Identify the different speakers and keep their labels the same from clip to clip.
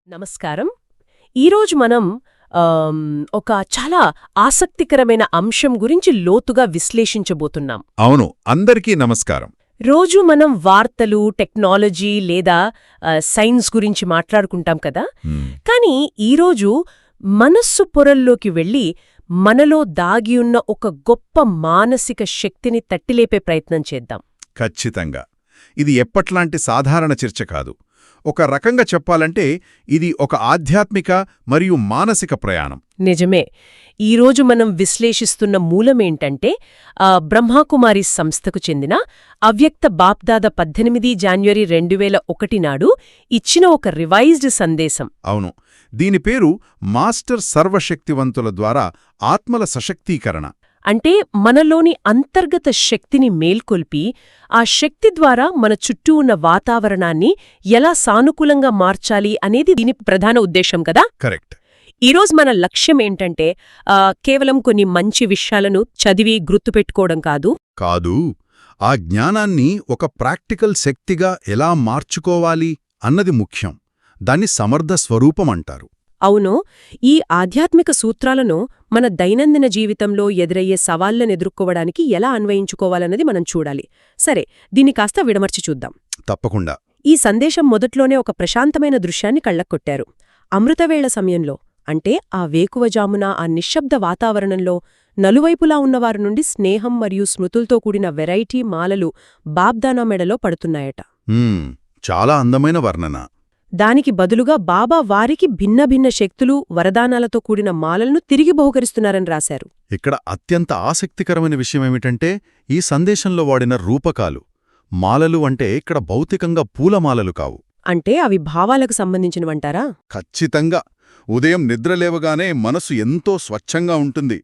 Speaker 1: నమస్కారం. ఈరోజు మనం ఒక చాలా ఆసక్తికరమైన అంశం గురించి లోతుగా విశ్లేషించబోతున్నాం.
Speaker 2: అవును, అందరికీ నమస్కారం.
Speaker 1: రోజు మనం వార్తలు, టెక్నాలజీ లేదా సైన్స్ గురించి మాట్లాడుకుంటాం కదా. కానీ ఈరోజు మనస్సు పొరల్లోకి వెళ్ళి మనలో దాగి ఉన్న ఒక గొప్ప మానసిక శక్తిని తట్టిలేపే ప్రయత్నం చేద్దాం.
Speaker 2: ఖచ్చితంగా. ఇది ఎప్పట్లాంటి సాధారణ చర్చ కాదు. ఒక రకంగా చెప్పాలంటే ఇది ఒక ఆధ్యాత్మిక మరియు మానసిక ప్రయాణం.
Speaker 1: నిజమే. ఈరోజు మనం విశ్లేషిస్తున్న మూలమేంటంటే బ్రహ్మాకుమారి సంస్థకు చెందిన అవ్యక్త బాప్దాద 18 జాన్వరి 2001 నాడు ఇచ్చిన ఒక రివైజ్డ్ సందేశం.
Speaker 2: అవును, దీని పేరు మాస్టర్ సర్వశక్తివంతుల ద్వారా ఆత్మల సశక్తీకరణ.
Speaker 1: అంటే మనలోని అంతర్గత శక్తిని మేల్కొల్పి ఆ శక్తి ద్వారా మన చుట్టూ ఉన్న వాతావరణాన్ని ఎలా సానుకూలంగా మార్చాలి అనేది దీని ప్రధాన ఉద్దేశం కదా.
Speaker 2: కరెక్ట్.
Speaker 1: ఈరోజు మన లక్ష్యమేంటంటే కేవలం కొన్ని మంచి విషయాలను చదివి గుర్తుపెట్టుకోవడం కాదు,
Speaker 2: ఆ జ్ఞానాన్ని ఒక ప్రాక్టికల్ శక్తిగా ఎలా మార్చుకోవాలి అన్నది ముఖ్యం. దాన్ని సమర్థ స్వరూపమంటారు.
Speaker 1: అవును, ఈ ఆధ్యాత్మిక సూత్రాలను మన దైనందిన జీవితంలో ఎదురయ్యే సవాళ్లను ఎదుర్కోవడానికి ఎలా అన్వయించుకోవాలన్నది మనం చూడాలి. సరే, దీన్ని కాస్త విడమర్చి చూద్దాం.
Speaker 2: తప్పకుండా.
Speaker 1: ఈ సందేశం మొదట్లోనే ఒక ప్రశాంతమైన దృశ్యాన్ని కళ్ళక్కొట్టారు. అమృతవేళ సమయంలో, అంటే ఆ వేకువజామున ఆ నిశ్శబ్ద వాతావరణంలో నలువైపులా ఉన్నవారి నుండి స్నేహం మరియు స్మృతులతో కూడిన వెరైటీ మాలలు బాబ్దానా మెడలో పడుతున్నాయట.
Speaker 2: చాలా అందమైన వర్ణన.
Speaker 1: దానికి బదులుగా బాబా వారికి భిన్న భిన్న శక్తులు, వరదానాలతో కూడిన మాలలను తిరిగి బహుకరిస్తున్నారని రాశారు.
Speaker 2: ఇక్కడ అత్యంత ఆసక్తికరమైన విషయమేమిటంటే ఈ సందేశంలో వాడిన రూపకాలు. మాలలు అంటే ఇక్కడ భౌతికంగా పూలమాలలు కావు.
Speaker 1: అంటే అవి భావాలకు సంబంధించినవంటారా?
Speaker 2: ఖచ్చితంగా. ఉదయం నిద్రలేవగానే మనసు ఎంతో స్వచ్ఛంగా ఉంటుంది.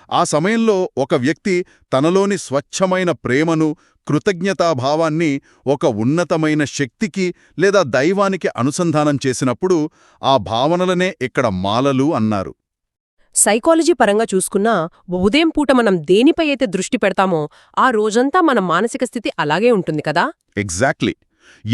Speaker 2: ఆ సమయంలో ఒక వ్యక్తి తనలోని స్వచ్ఛమైన ప్రేమను, కృతజ్ఞతాభావాన్ని ఒక ఉన్నతమైన శక్తికి లేదా దైవానికి అనుసంధానం చేసినప్పుడు ఆ భావనలనే ఇక్కడ మాలలు అన్నారు.
Speaker 1: సైకాలజీ పరంగా చూసుకున్నా ఉదయం పూట మనం దేనిపై అయితే దృష్టి పెడతామో ఆ రోజంతా మన మానసిక స్థితి అలాగే ఉంటుంది కదా.
Speaker 2: ఎగ్జాక్ట్లీ.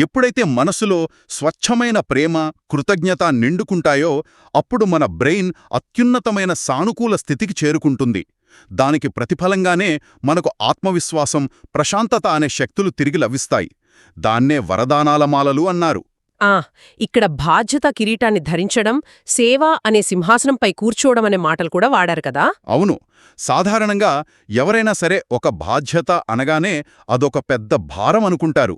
Speaker 2: ఎప్పుడైతే మనసులో స్వచ్ఛమైన ప్రేమ, కృతజ్ఞత నిండుకుంటాయో అప్పుడు మన బ్రెయిన్ అత్యున్నతమైన సానుకూల స్థితికి చేరుకుంటుంది. దానికి ప్రతిఫలంగానే మనకు ఆత్మవిశ్వాసం, ప్రశాంతత అనే శక్తులు తిరిగి లభిస్తాయి. దాన్నే వరదానాల మాలలు అన్నారు.
Speaker 1: ఇక్కడ బాధ్యత కిరీటాన్ని ధరించడం, సేవ అనే సింహాసనంపై కూర్చోవడం అనే మాటలు కూడా వాడారు కదా.
Speaker 2: అవును. సాధారణంగా ఎవరైనా సరే ఒక బాధ్యత అనగానే అదొక పెద్ద భారం అనుకుంటారు.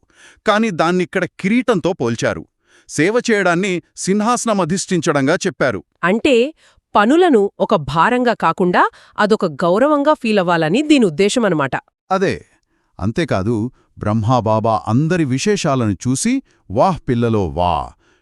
Speaker 2: కాని దాన్నిక్కడ కిరీటంతో పోల్చారు. సేవ చేయడాన్ని సింహాసనమధిష్ఠించడంగా చెప్పారు.
Speaker 1: అంటే పనులను ఒక భారంగా కాకుండా అదొక గౌరవంగా ఫీలవ్వాలని దీని ఉద్దేశమనమాట.
Speaker 2: అదే. అంతేకాదు, బ్రహ్మాబాబా అందరి విశేషాలను చూసి వాహ్ పిల్లలో వా,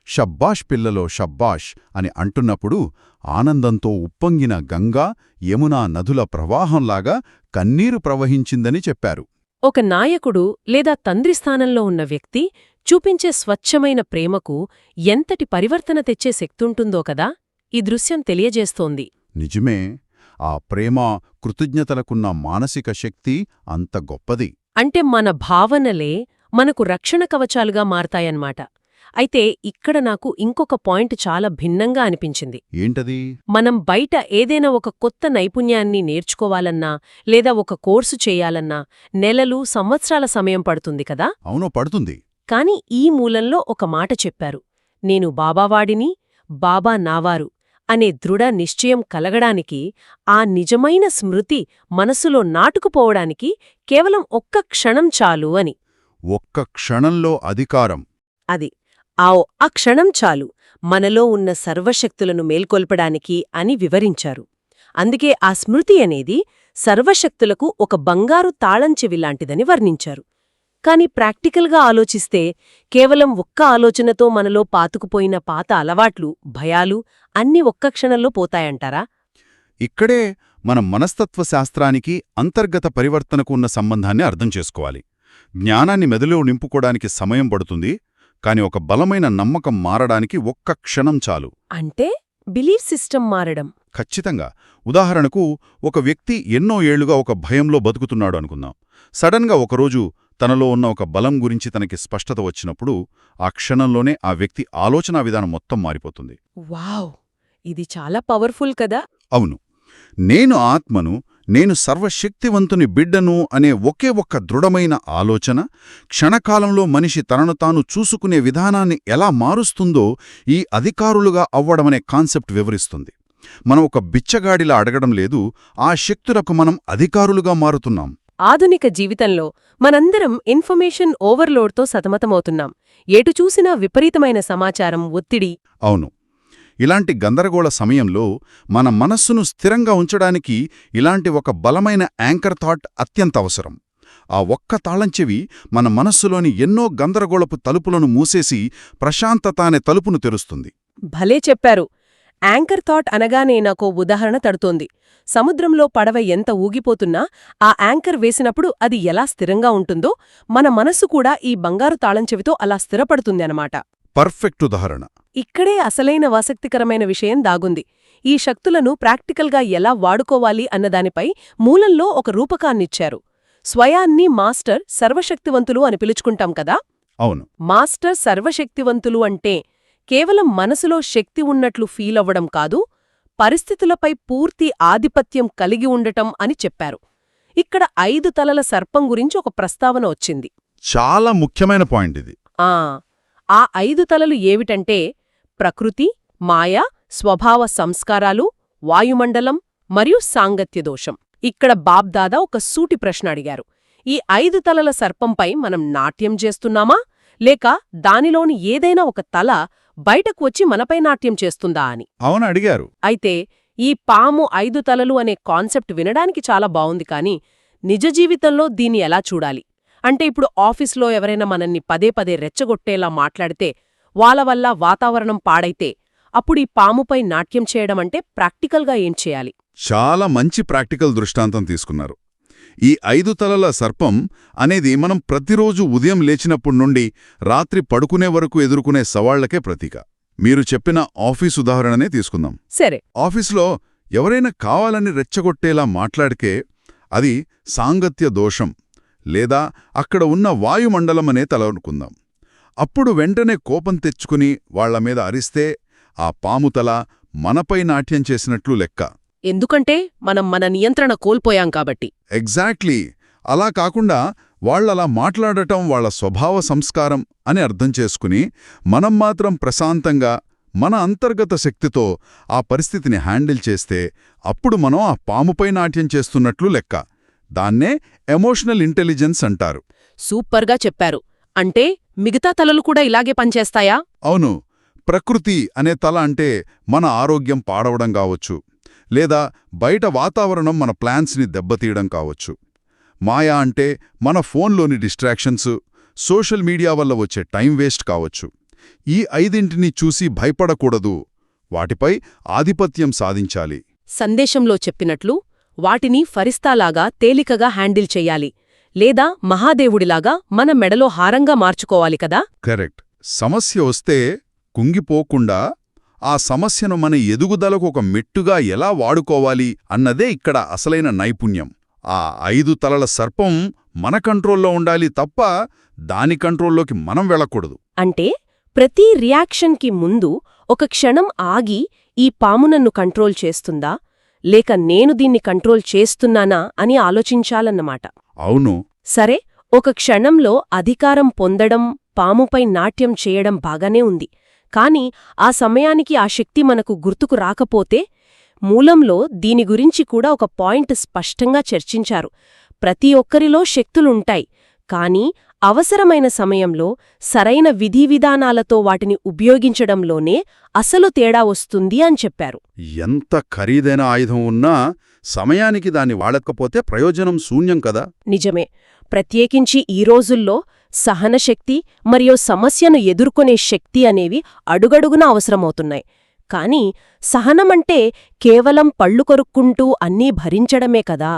Speaker 2: షబ్బాష్ పిల్లలో షబ్బాష్ అని అంటున్నప్పుడు ఆనందంతో ఉప్పొంగిన గంగా, యమునా నదుల ప్రవాహంలాగా కన్నీరు ప్రవహించిందని చెప్పారు.
Speaker 1: ఒక నాయకుడు లేదా తండ్రి స్థానంలో ఉన్న వ్యక్తి చూపించే స్వచ్ఛమైన ప్రేమకు ఎంతటి పరివర్తన తెచ్చే శక్తుంటుందో కదా ఈ దృశ్యం తెలియజేస్తోంది.
Speaker 2: నిజమే. ఆ ప్రేమ, కృతజ్ఞతలకున్న మానసిక శక్తి అంత గొప్పది.
Speaker 1: అంటే మన భావనలే మనకు రక్షణ కవచాలుగా మారతాయన్మాట. అయితే ఇక్కడ నాకు ఇంకొక పాయింట్ చాలా భిన్నంగా అనిపించింది.
Speaker 2: ఏంటది?
Speaker 1: మనం బయట ఏదైనా ఒక కొత్త నైపుణ్యాన్ని నేర్చుకోవాలన్నా లేదా ఒక కోర్సు చేయాలన్నా నెలలు, సంవత్సరాల సమయం పడుతుంది కదా.
Speaker 2: అవును, పడుతుంది.
Speaker 1: కాని ఈ మూలంలో ఒక మాట చెప్పారు. నేను బాబావాడిని, బాబా నావారు అనే దృఢ నిశ్చయం కలగడానికి, ఆ నిజమైన స్మృతి మనసులో నాటుకుపోవడానికి కేవలం ఒక్క క్షణం చాలు అని.
Speaker 2: ఒక్క క్షణంలో అధికారం.
Speaker 1: అది ఆ క్షణం చాలు మనలో ఉన్న సర్వశక్తులను మేల్కొల్పడానికి అని వివరించారు. అందుకే ఆ స్మృతి అనేది సర్వశక్తులకు ఒక బంగారు తాళంచెవిలాంటిదని వర్ణించారు. కాని ప్రాక్టికల్గా ఆలోచిస్తే కేవలం ఒక్క ఆలోచనతో మనలో పాతుకుపోయిన పాత అలవాట్లు, భయాలు అన్నీ ఒక్క క్షణంలో పోతాయంటారా?
Speaker 2: ఇక్కడే మన మనస్తత్వశాస్త్రానికి, అంతర్గత పరివర్తనకు ఉన్న సంబంధాన్ని అర్థం చేసుకోవాలి. జ్ఞానాన్ని మెదడులో నింపుకోవడానికి సమయం పడుతుంది, కాని ఒక బలమైన నమ్మకం మారడానికి ఒక్క క్షణం చాలు.
Speaker 1: అంటే బిలీఫ్ సిస్టమ్ మారడం.
Speaker 2: ఖచ్చితంగా. ఉదాహరణకు, ఒక వ్యక్తి ఎన్నో ఏళ్లుగా ఒక భయంలో బతుకుతున్నాడు అనుకుందాం. సడన్గా ఒకరోజు తనలో ఉన్న ఒక బలం గురించి తనకి స్పష్టత వచ్చినప్పుడు ఆ క్షణంలోనే ఆ వ్యక్తి ఆలోచనా విధానం మొత్తం మారిపోతుంది.
Speaker 1: వావ్! ఇది చాలా పవర్ఫుల్ కదా.
Speaker 2: అవును, నేను ఆత్మను, నేను సర్వశక్తివంతుని బిడ్డను అనే ఒకే ఒక్క దృఢమైన ఆలోచన క్షణకాలంలో మనిషి తనను తాను చూసుకునే విధానాన్ని ఎలా మారుస్తుందో ఈ అధికారులుగా అవ్వడమనే కాన్సెప్ట్ వివరిస్తుంది. మనం ఒక బిచ్చగాడిలా అడగడం లేదు, ఆ శక్తులకు మనం అధికారులుగా మారుతున్నాం.
Speaker 1: ఆధునిక జీవితంలో మనందరం ఇన్ఫర్మేషన్ ఓవర్లోడ్తో సతమతమవుతున్నాం. ఎటు చూసినా విపరీతమైన సమాచారం, ఒత్తిడి.
Speaker 2: అవును, ఇలాంటి గందరగోళ సమయంలో మన మనస్సును స్థిరంగా ఉంచడానికి ఇలాంటి ఒక బలమైన యాంకర్ థాట్ అత్యంత అవసరం. ఆ ఒక్క తాళంచెవి మన మనస్సులోని ఎన్నో గందరగోళపు తలుపులను మూసేసి ప్రశాంతత అనే తలుపును తెరుస్తుంది.
Speaker 1: భలే చెప్పారు. యాంకర్ థాట్ అనగానే నాకో ఉదాహరణ తడుతోంది. సముద్రంలో పడవ ఎంత ఊగిపోతున్నా ఆ యాంకర్ వేసినప్పుడు అది ఎలా స్థిరంగా ఉంటుందో మన మనస్సు కూడా ఈ బంగారు తాళంచెవితో అలా స్థిరపడుతుంది అనమాట.
Speaker 2: పర్ఫెక్ట్ ఉదాహరణ.
Speaker 1: ఇక్కడే అసలైన ఆసక్తికరమైన విషయం దాగుంది. ఈ శక్తులను ప్రాక్టికల్గా ఎలా వాడుకోవాలి అన్నదానిపై మూలంలో ఒక రూపకాన్నిచ్చారు. స్వయాన్ని మాస్టర్ సర్వశక్తివంతులు అని పిలుచుకుంటాం కదా.
Speaker 2: అవును,
Speaker 1: మాస్టర్ సర్వశక్తివంతులు అంటే కేవలం మనసులో శక్తి ఉన్నట్లు ఫీలవ్వడం కాదు, పరిస్థితులపై పూర్తి ఆధిపత్యం కలిగి ఉండటం అని చెప్పారు. ఇక్కడ 5 తలల సర్పం గురించి ఒక ప్రస్తావన వచ్చింది.
Speaker 2: చాలా ముఖ్యమైన పాయింట్ ఇది.
Speaker 1: ఆ 5 తలలు ఏవిటంటే ప్రకృతి, మాయ, స్వభావ సంస్కారాలు, వాయుమండలం మరియు సాంగత్యదోషం. ఇక్కడ బాబ్దాదా ఒక సూటి ప్రశ్న అడిగారు. ఈ 5 తలల సర్పంపై మనం నాట్యం చేస్తున్నామా, లేక దానిలోని ఏదైనా ఒక తల బయటకు వచ్చి మనపై నాట్యం చేస్తుందా అని.
Speaker 2: అవును, అడిగారు.
Speaker 1: అయితే ఈ పాము 5 తలలు అనే కాన్సెప్ట్ వినడానికి చాలా బావుంది, కానీ నిజ జీవితంలో దీన్ని ఎలా చూడాలి? అంటే ఇప్పుడు ఆఫీస్లో ఎవరైనా మనల్ని పదే పదే రెచ్చగొట్టేలా మాట్లాడితే, వాళ్ళ వల్ల వాతావరణం పాడైతే, అప్పుడు ఈ పాముపై నాట్యం చేయడం అంటే ప్రాక్టికల్గా ఏం చేయాలి?
Speaker 2: చాలా మంచి ప్రాక్టికల్ దృష్టాంతం తీసుకున్నారు. ఈ 5 తలల సర్పం అనేది మనం ప్రతిరోజు ఉదయం లేచినప్పుడు నుండి రాత్రి పడుకునే వరకు ఎదుర్కొనే సవాళ్లకే ప్రతీక. మీరు చెప్పిన ఆఫీస్ ఉదాహరణనే తీసుకుందాం.
Speaker 1: సరే,
Speaker 2: ఆఫీసులో ఎవరైనా కావాలని రెచ్చగొట్టేలా మాట్లాడికే అది సాంగత్య దోషం లేదా అక్కడ ఉన్న వాయుమండలం అనే తల అనుకుందాం. అప్పుడు వెంటనే కోపం తెచ్చుకుని వాళ్లమీద అరిస్తే ఆ పాముతల మనపై నాట్యం చేసినట్లు లెక్క.
Speaker 1: ఎందుకంటే మనం మన నియంత్రణ కోల్పోయాం కాబట్టి.
Speaker 2: ఎగ్జాక్ట్లీ. అలా కాకుండా వాళ్లలా మాట్లాడటం వాళ్ల స్వభావ సంస్కారం అని అర్థం చేసుకుని మనం మాత్రం ప్రశాంతంగా మన అంతర్గత శక్తితో ఆ పరిస్థితిని హ్యాండిల్ చేస్తే అప్పుడు మనం ఆ పాముపై నాట్యం చేస్తున్నట్లు లెక్క. దాన్నే ఎమోషనల్ ఇంటెలిజెన్స్ అంటారు.
Speaker 1: సూపర్గా చెప్పారు. అంటే మిగతా తలలు కూడా ఇలాగే పనిచేస్తాయా?
Speaker 2: అవును. ప్రకృతి అనే తల అంటే మన ఆరోగ్యం పాడవడం కావచ్చు, లేదా బయట వాతావరణం మన ప్లాన్స్ని దెబ్బతీయడం కావచ్చు. మాయా అంటే మన ఫోన్లోని డిస్ట్రాక్షన్స్, సోషల్ మీడియా వల్ల వచ్చే టైం వేస్ట్ కావచ్చు. ఈ 5ంటిని చూసి భయపడకూడదు, వాటిపై ఆధిపత్యం సాధించాలి.
Speaker 1: సందేశంలో చెప్పినట్లు వాటిని ఫరిస్తాలాగా తేలికగా హ్యాండిల్ చెయ్యాలి, లేదా మహాదేవుడిలాగా మన మెడలో హారంగా మార్చుకోవాలి కదా.
Speaker 2: కరెక్ట్. సమస్య వస్తే కుంగిపోకుండా ఆ సమస్యను మన ఎదుగుదలకు ఒక మెట్టుగా ఎలా వాడుకోవాలి అన్నదే ఇక్కడ అసలైన నైపుణ్యం. ఆ 5 తలల సర్పం మన కంట్రోల్లో ఉండాలి తప్ప దాని కంట్రోల్లోకి మనం వెళ్ళకూడదు.
Speaker 1: అంటే ప్రతి రియాక్షన్కి ముందు ఒక క్షణం ఆగి ఈ పాము నన్ను కంట్రోల్ చేస్తుందా, లేక నేను దీన్ని కంట్రోల్ చేస్తున్నానా అని ఆలోచించాలన్నమాట.
Speaker 2: అవును.
Speaker 1: సరే, ఒక క్షణంలో అధికారం పొందడం, పాముపై నాట్యం చేయడం బాగానే ఉంది. కాని ఆ సమయానికి ఆ శక్తి మనకు గుర్తుకు రాకపోతే, మూలంలో దీని గురించి కూడా ఒక పాయింట్ స్పష్టంగా చర్చించారు. ప్రతి ఒక్కరిలో శక్తులుంటాయి, కానీ అవసరమైన సమయంలో సరైన విధివిధానాలతో వాటిని ఉపయోగించడంలోనే అసలు తేడా వస్తుంది అని చెప్పారు.
Speaker 2: ఎంత ఖరీదైన ఆయుధం ఉన్నా సమయానికి దాన్ని వాడకపోతే ప్రయోజనం శూన్యం కదా.
Speaker 1: నిజమే. ప్రత్యేకించి ఈ రోజుల్లో సహనశక్తి మరియు సమస్యను ఎదుర్కొనే శక్తి అనేవి అడుగడుగునా అవసరమవుతున్నాయి. కాని సహనమంటే కేవలం పళ్ళు కొరుక్కుంటూ అన్నీ భరించడమే కదా.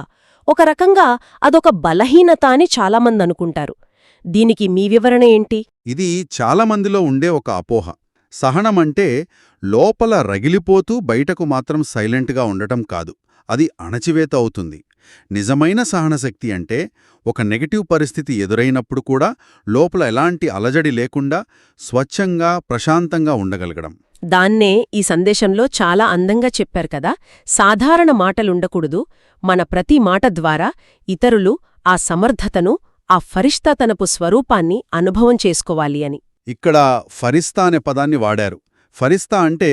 Speaker 1: ఒక రకంగా అదొక బలహీనత అని చాలామందనుకుంటారు. దీనికి మీ వివరణ ఏంటి?
Speaker 2: ఇది చాలామందిలో ఉండే ఒక అపోహ. సహనమంటే లోపల రగిలిపోతూ బయటకు మాత్రం సైలెంట్గా ఉండటం కాదు, అది అణచివేత అవుతుంది. నిజమైన సహనశక్తి అంటే ఒక నెగటివ్ పరిస్థితి ఎదురైనప్పుడు కూడా లోపల ఎలాంటి అలజడి లేకుండా స్వచ్ఛంగా ప్రశాంతంగా ఉండగలగడం.
Speaker 1: దాన్నే ఈ సందేశంలో చాలా అందంగా చెప్పారు కదా, సాధారణ మాటలుండకూడదు, మన ప్రతి మాట ద్వారా ఇతరులు ఆ సమర్థతను, ఆ ఫరిష్తాతనపు స్వరూపాన్ని అనుభవం చేసుకోవాలి అని.
Speaker 2: ఇక్కడ ఫరిస్తా అనే పదాన్ని వాడారు. ఫరిస్తా అంటే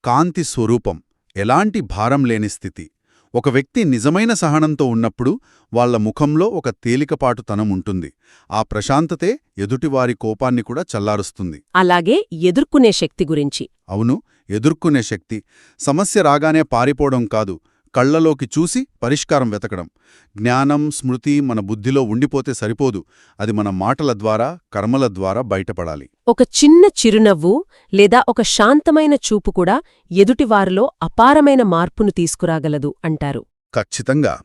Speaker 2: కాంతి స్వరూపం, ఎలాంటి భారం లేని స్థితి. ఒక వ్యక్తి నిజమైన సహనంతో ఉన్నప్పుడు వాళ్ల ముఖంలో ఒక తేలికపాటుతనం ఉంటుంది. ఆ ప్రశాంతతే ఎదుటివారి కోపాన్ని కూడా చల్లారుస్తుంది.
Speaker 1: అలాగే ఎదుర్కొనే శక్తి గురించి.
Speaker 2: అవును, ఎదుర్కొనే శక్తి. సమస్య రాగానే పారిపోవడం కాదు, కళ్లలోకి చూసి పరిష్కారం వెతకడం. జ్ఞానం, స్మృతి మన బుద్ధిలో ఉండిపోతే సరిపోదు, అది మన మాటల ద్వారా, కర్మల ద్వారా బయటపడాలి.
Speaker 1: ఒక చిన్న చిరునవ్వు లేదా ఒక శాంతమైన చూపు కూడా ఎదుటివారిలో అపారమైన మార్పును తీసుకురాగలదు అంటారు.
Speaker 2: ఖచ్చితంగా.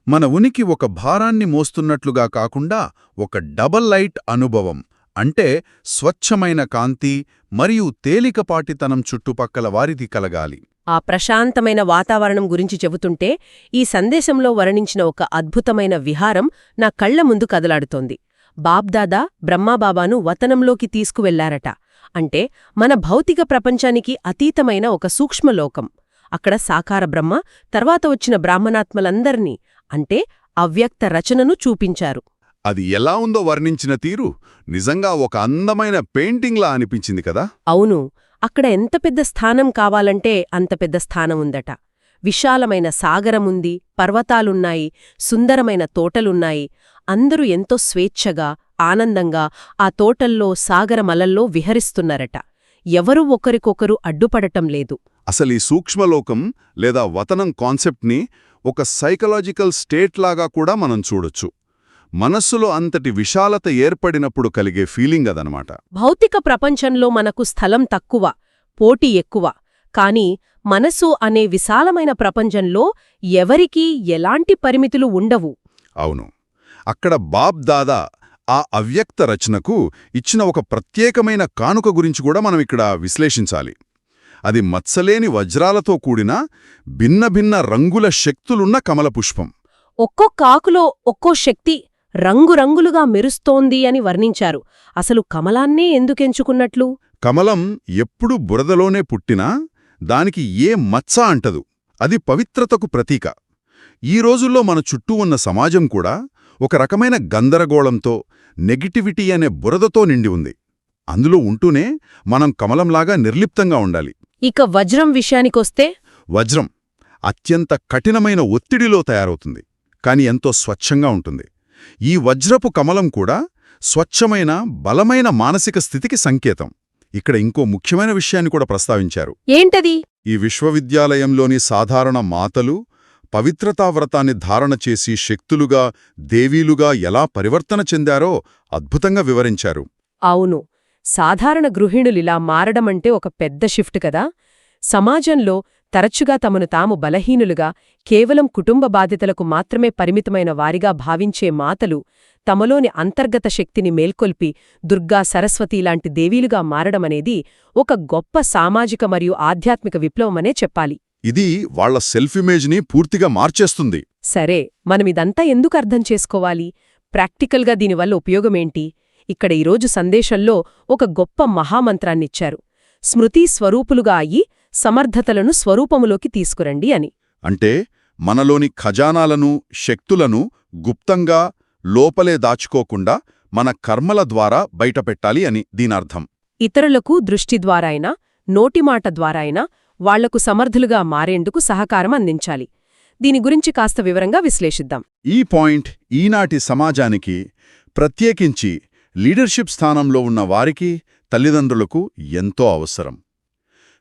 Speaker 2: మన ఉనికి ఒక భారాన్ని మోస్తున్నట్లుగా కాకుండా ఒక డబల్ లైట్ అనుభవం, అంటే స్వచ్ఛమైన కాంతి మరియు తేలికపాటితనం చుట్టుపక్కల వారిది కలగాలి.
Speaker 1: ఆ ప్రశాంతమైన వాతావరణం గురించి చెబుతుంటే ఈ సందేశంలో వర్ణించిన ఒక అద్భుతమైన విహారం నా కళ్ల ముందు కదలాడుతోంది. బాబ్దాదా బ్రహ్మాబాబాను వతనంలోకి తీసుకువెళ్లారట. అంటే మన భౌతిక ప్రపంచానికి అతీతమైన ఒక సూక్ష్మలోకం. అక్కడ సాకార బ్రహ్మ, తర్వాత వచ్చిన బ్రాహ్మణాత్మలందర్నీ, అంటే అవ్యక్త రచనను చూపించారు.
Speaker 2: అది ఎలా ఉందో వర్ణించిన తీరు నిజంగా ఒక అందమైన పెయింటింగ్లా అనిపించింది కదా.
Speaker 1: అవును, అక్కడ ఎంత పెద్ద స్థానం కావాలంటే అంత పెద్ద స్థానం ఉందట. విశాలమైన సాగరముంది, పర్వతాలున్నాయి, సుందరమైన తోటలున్నాయి. అందరూ ఎంతో స్వేచ్ఛగా, ఆనందంగా ఆ తోటల్లో, సాగరమలల్లో విహరిస్తున్నారట. ఎవరూ ఒకరికొకరు అడ్డుపడటం లేదు.
Speaker 2: అసలు ఈ సూక్ష్మలోకం లేదా వతనం కాన్సెప్ట్ని ఒక సైకలాజికల్ స్టేట్ లాగా కూడా మనం చూడొచ్చు. మనస్సులో అంతటి విశాలత ఏర్పడినప్పుడు కలిగే ఫీలింగ్ అదనమాట.
Speaker 1: భౌతిక ప్రపంచంలో మనకు స్థలం తక్కువ, పోటీ ఎక్కువ. కాని మనసు అనే విశాలమైన ప్రపంచంలో ఎవరికీ ఎలాంటి పరిమితులు ఉండవు.
Speaker 2: అవును, అక్కడ బాబ్ దాదా ఆ అవ్యక్త రచనకు ఇచ్చిన ఒక ప్రత్యేకమైన కానుక గురించి కూడా మనం ఇక్కడ విశ్లేషించాలి. అది మత్సలేని వజ్రాలతో కూడిన భిన్న భిన్న రంగుల శక్తులున్న కమలపుష్పం.
Speaker 1: ఒక్కొక్క ఆకులో ఒక్కో శక్తి రంగురంగులుగా మెరుస్తోంది అని వర్ణించారు. అసలు కమలాన్నే ఎందుకెంచుకున్నట్లు?
Speaker 2: కమలం ఎప్పుడు బురదలోనే పుట్టినా దానికి ఏ మచ్చ అంటదు, అది పవిత్రతకు ప్రతీక. ఈ రోజుల్లో మన చుట్టూ ఉన్న సమాజం కూడా ఒక రకమైన గందరగోళంతో, నెగిటివిటీ అనే బురదతో నిండి ఉంది. అందులో ఉంటూనే మనం కమలంలాగా నిర్లిప్తంగా ఉండాలి.
Speaker 1: ఇక వజ్రం విషయానికొస్తే,
Speaker 2: వజ్రం అత్యంత కఠినమైన ఒత్తిడిలో తయారవుతుంది, కాని ఎంతో స్వచ్ఛంగా ఉంటుంది. ఈ వజ్రపు కమలం కూడా స్వచ్ఛమైన, బలమైన మానసిక స్థితికి సంకేతం. ఇక్కడ ఇంకో ముఖ్యమైన విషయాన్ని కూడా ప్రస్తావించారు.
Speaker 1: ఏంటది?
Speaker 2: ఈ విశ్వవిద్యాలయంలోని సాధారణ మాతలు పవిత్రతావ్రతాన్ని ధారణ చేసి శక్తులుగా, దేవీలుగా ఎలా పరివర్తన చెందారో అద్భుతంగా వివరించారు.
Speaker 1: అవును, సాధారణ గృహిణులిలా మారడమంటే ఒక పెద్ద షిఫ్ట్ కదా. సమాజంలో తరచుగా తమను తాము బలహీనులుగా, కేవలం కుటుంబ బాధ్యతలకు మాత్రమే పరిమితమైన వారిగా భావించే మాతలు తమలోని అంతర్గత శక్తిని మేల్కొల్పి దుర్గా, సరస్వతీలాంటి దేవీలుగా మారడమనేది ఒక గొప్ప సామాజిక మరియు ఆధ్యాత్మిక విప్లవమనే చెప్పాలి.
Speaker 2: ఇది వాళ్ల సెల్ఫ్ ఇమేజ్ని పూర్తిగా మార్చేస్తుంది.
Speaker 1: సరే, మనమిదంతా ఎందుకు అర్థం చేసుకోవాలి? ప్రాక్టికల్గా దీనివల్ల ఉపయోగమేంటి? ఇక్కడ ఈరోజు సందేశంలో ఒక గొప్ప మహామంత్రాన్నిచ్చారు. స్మృతి స్వరూపులుగా అయ్యి సమర్థతలను స్వరూపములోకి తీసుకురండి అని.
Speaker 2: అంటే మనలోని ఖజానాలను, శక్తులను గుప్తంగా, లోపలే దాచుకోకుండా మన కర్మల ద్వారా బయటపెట్టాలి అని దీనర్థం.
Speaker 1: ఇతరులకు దృష్టి ద్వారా అయినా, నోటిమాట ద్వారా అయినా వాళ్లకు సమర్థులుగా మారేందుకు సహకారం అందించాలి. దీని గురించి కాస్త వివరంగా విశ్లేషిద్దాం.
Speaker 2: ఈ పాయింట్ ఈనాటి సమాజానికి, ప్రత్యేకించి లీడర్షిప్ స్థానంలో ఉన్న వారికి, తల్లిదండ్రులకు ఎంతో అవసరం.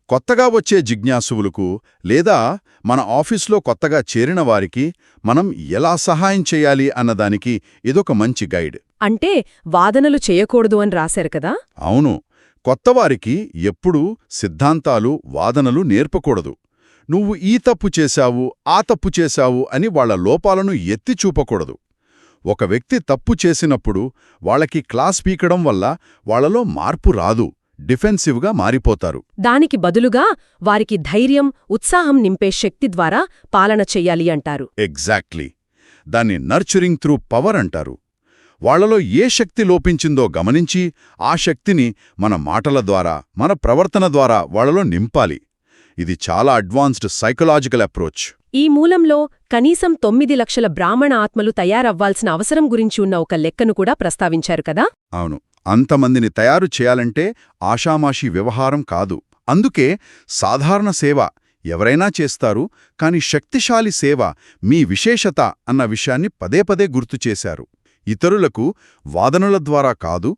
Speaker 2: కొత్తగా వచ్చే జిజ్ఞాసువులకు లేదా మన ఆఫీస్లో కొత్తగా చేరిన వారికి మనం ఎలా సహాయం చేయాలి అన్నదానికి ఇదొక మంచి గైడ్.
Speaker 1: అంటే వాదనలు చేయకూడదు అని రాశారు కదా.
Speaker 2: అవును, కొత్తవారికి ఎప్పుడూ సిద్ధాంతాలు, వాదనలు నేర్పకూడదు. నువ్వు ఈ తప్పు చేశావు, ఆ తప్పు చేశావు అని వాళ్ల లోపాలను ఎత్తి చూపకూడదు. ఒక వ్యక్తి తప్పు చేసినప్పుడు వాళ్ళకి క్లాస్ పీకడం వల్ల వాళ్లలో మార్పు రాదు, డిఫెన్సివ్గా మారిపోతారు.
Speaker 1: దానికి బదులుగా వారికి ధైర్యం, ఉత్సాహం నింపే శక్తి ద్వారా పాలన చెయ్యాలి అంటారు.
Speaker 2: ఎగ్జాక్ట్లీ. దాన్ని నర్చరింగ్ త్రూ పవర్ అంటారు. వాళ్లలో ఏ శక్తి లోపించిందో గమనించి ఆ శక్తిని మన మాటల ద్వారా, మన ప్రవర్తన ద్వారా వాళ్లలో నింపాలి. ఇది చాలా అడ్వాన్స్డ్ సైకలాజికల్ అప్రోచ్.
Speaker 1: ఈ మూలంలో కనీసం 9 లక్షల బ్రాహ్మణ ఆత్మలు తయారవ్వాల్సిన అవసరం గురించి ఉన్న ఒక లెక్కను కూడా ప్రస్తావించారు కదా.
Speaker 2: అవును, అంతమందిని తయారు చేయాలంటే ఆషామాషీ వ్యవహారం కాదు. అందుకే సాధారణ సేవ ఎవరైనా చేస్తారు, కాని శక్తిశాలి సేవ మీ విశేషత అన్న విషయాన్ని పదే పదే గుర్తుచేశారు. ఇతరులకు వాదనల ద్వారా కాదు,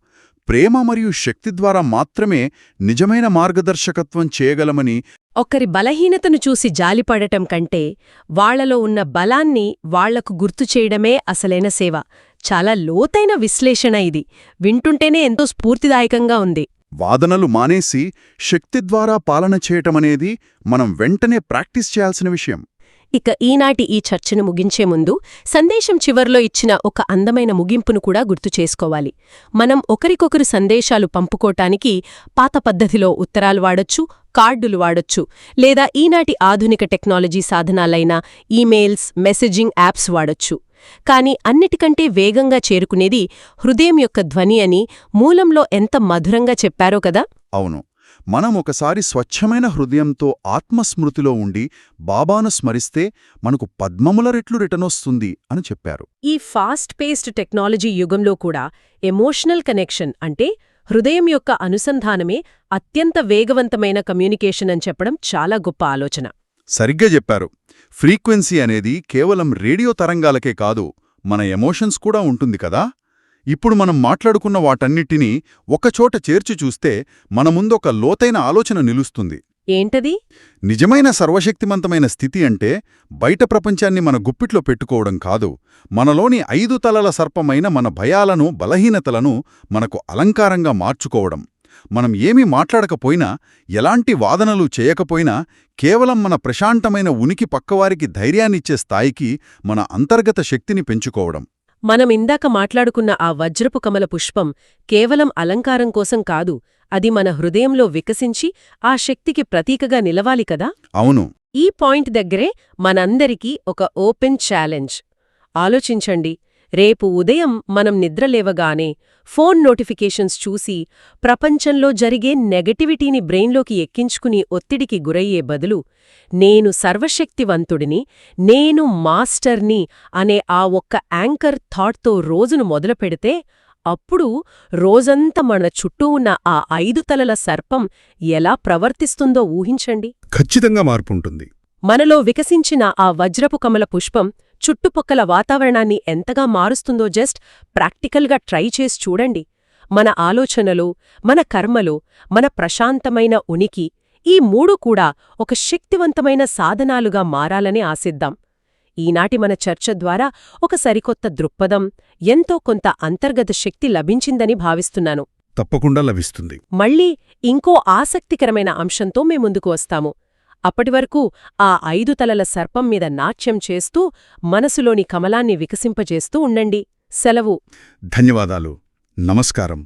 Speaker 2: ప్రేమ మరియు శక్తి ద్వారా మాత్రమే నిజమైన మార్గదర్శకత్వం చేయగలమని.
Speaker 1: ఒకరి బలహీనతను చూసి జాలిపడటం కంటే వాళ్లలో ఉన్న బలాన్ని వాళ్లకు గుర్తుచేయడమే అసలైన సేవ. చాలా లోతైన విశ్లేషణ ఇది. వింటుంటేనే ఎంతో స్ఫూర్తిదాయకంగా ఉంది.
Speaker 2: వాదనలు మానేసి శక్తి ద్వారా పాలన చేయటమనేది మనం వెంటనే ప్రాక్టీస్ చేయాల్సిన విషయం.
Speaker 1: ఇక ఈనాటి ఈ చర్చను ముగించే ముందు సందేశం చివర్లో ఇచ్చిన ఒక అందమైన ముగింపును కూడా గుర్తు చేసుకోవాలి. మనం ఒకరికొకరు సందేశాలు పంపుకోటానికి పాత పద్ధతిలో ఉత్తరాలు వాడొచ్చు, కార్డులు వాడొచ్చు, లేదా ఈనాటి ఆధునిక టెక్నాలజీ సాధనాలైన ఈమెయిల్స్, మెసేజింగ్ యాప్స్ వాడొచ్చు. కాని అన్నిటికంటే వేగంగా చేరుకునేది హృదయం యొక్క ధ్వని అని మూలంలో ఎంత మధురంగా చెప్పారో కదా.
Speaker 2: అవును, మనం ఒకసారి స్వచ్ఛమైన హృదయంతో ఆత్మస్మృతిలో ఉండి బాబాను స్మరిస్తే మనకు పద్మముల రెట్లు రిటర్నొస్తుంది అని చెప్పారు.
Speaker 1: ఈ ఫాస్ట్ పేస్డ్ టెక్నాలజీ యుగంలో కూడా ఎమోషనల్ కనెక్షన్ అంటే హృదయం యొక్క అనుసంధానమే అత్యంత వేగవంతమైన కమ్యూనికేషన్ అని చెప్పడం చాలా గొప్ప ఆలోచన.
Speaker 2: సరిగ్గా చెప్పారు. ఫ్రీక్వెన్సీ అనేది కేవలం రేడియో తరంగాలకే కాదు, మన ఎమోషన్స్ కూడా ఉంటుంది కదా. ఇప్పుడు మనం మాట్లాడుకున్న వాటన్నిటినీ ఒకచోట చేర్చి చూస్తే మన ముందొక లోతైన ఆలోచన నిలుస్తుంది.
Speaker 1: ఏంటది?
Speaker 2: నిజమైన సర్వశక్తిమంతమైన స్థితి అంటే బయట ప్రపంచాన్ని మన గుప్పిట్లో పెట్టుకోవడం కాదు, మనలోని 5 తలల సర్పమైన మన భయాలను, బలహీనతలను మనకు అలంకారంగా మార్చుకోవడం. మనం ఏమీ మాట్లాడకపోయినా, ఎలాంటి వాదనలు చేయకపోయినా, కేవలం మన ప్రశాంతమైన ఉనికి పక్కవారికి ధైర్యాన్నిచ్చే స్థాయికి మన అంతర్గత శక్తిని పెంచుకోవడం.
Speaker 1: మనమిందాక మాట్లాడుకున్న ఆ వజ్రపు కమల పుష్పం కేవలం అలంకారం కోసం కాదు, అది మన హృదయంలో వికసించి ఆ శక్తికి ప్రతీకగా నిలవాలి కదా.
Speaker 2: అవును.
Speaker 1: ఈ పాయింట్ దగ్గరే మనందరికీ ఒక ఓపెన్ ఛాలెంజ్. ఆలోచించండి, రేపు ఉదయం మనం నిద్రలేవగానే ఫోన్ నోటిఫికేషన్స్ చూసి ప్రపంచంలో జరిగే నెగటివిటీని బ్రెయిన్లోకి ఎక్కించుకుని ఒత్తిడికి గురయ్యే బదులు, నేను సర్వశక్తివంతుడిని, నేను మాస్టర్ని అనే ఆ ఒక్క యాంకర్ థాట్తో రోజును మొదలుపెడితే, అప్పుడు రోజంతా మన చుట్టూ ఉన్న ఆ 5 తలల సర్పం ఎలా ప్రవర్తిస్తుందో ఊహించండి.
Speaker 2: ఖచ్చితంగా మార్పుంటుంది.
Speaker 1: మనలో వికసించిన ఆ వజ్రపు కమల పుష్పం చుట్టుపక్కల వాతావరణాన్ని ఎంతగా మారుస్తుందో జస్ట్ ప్రాక్టికల్గా ట్రై చేసి చూడండి. మన ఆలోచనలు, మన కర్మలు, మన ప్రశాంతమైన ఉనికి, ఈ 3 కూడా ఒక శక్తివంతమైన సాధనాలుగా మారాలని ఆశిద్దాం. ఈనాటి మన చర్చ ద్వారా ఒక సరికొత్త దృక్పథం, ఎంతో కొంత అంతర్గత శక్తి లభించిందని భావిస్తున్నాను.
Speaker 2: తప్పకుండా లభిస్తుంది.
Speaker 1: మళ్ళీ ఇంకో ఆసక్తికరమైన అంశంతో మే ముందుకు వస్తాము. అప్పటివరకు ఆ 5 తలల సర్పం మీద నాట్యం చేస్తూ మనసులోని కమలాన్ని వికసింపజేస్తూ ఉండండి. సెలవు.
Speaker 2: ధన్యవాదాలు. నమస్కారం.